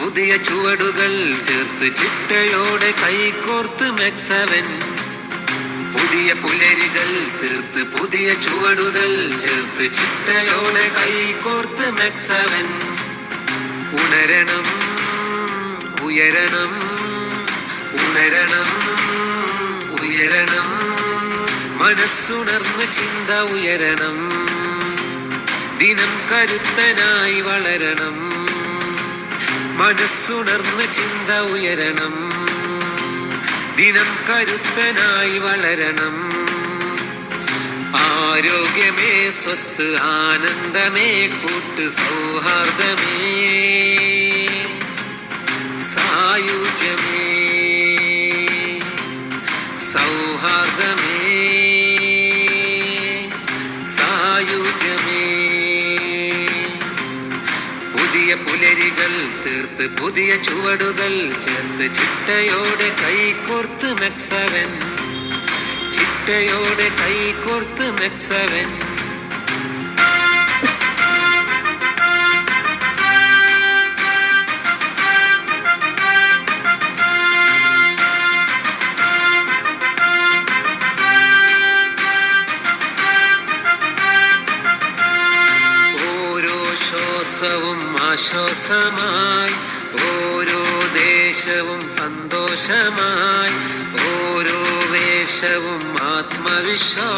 പുതിയ ചുവടുകൾ ചേർത്ത് ചിട്ടയോടെ കൈകോർത്ത് മെക്സവൻ. പുതിയ പുലരികൾ തീർത്ത് പുതിയ ചുവടുകൾ ചേർത്ത് ചിട്ടയോടെ കൈകോർത്ത് മെക്സവൻ. ഉണരണം ഉയരണം ഉണരണം ഉയരണം, മനസ്സുണർന്ന് ചിന്ത ഉയരണം. ദിനം കരുത്തനായി വളരണം, മനസ്സുണർന്ന് ചിന്ത ഉയരണം. ദിനം കരുത്തനായി വളരണം. ആരോഗ്യമേ സ്വത്ത്, ആനന്ദമേ കൂട്ട്, സൗഹാർദ്ദമേ സായുജ്യമേ, സൗഹാർദ്ദമേ സായുജ്യമേ. പുതിയ പുലരികൾ തീർത്ത് പുതിയ ചുവടുകൾ ചേർത്ത് ചിട്ടയോടെ കൈകോർത്ത് മെക്സവൻ. ചിട്ടയോടെ കൈകോർത്ത് മെക്സവൻ. ശ്വാസവും ആശ്വാസമായി, ഓരോ ദേശവും സന്തോഷമായി, ഓരോ വേഷവും ആത്മവിശ്വാസമായി.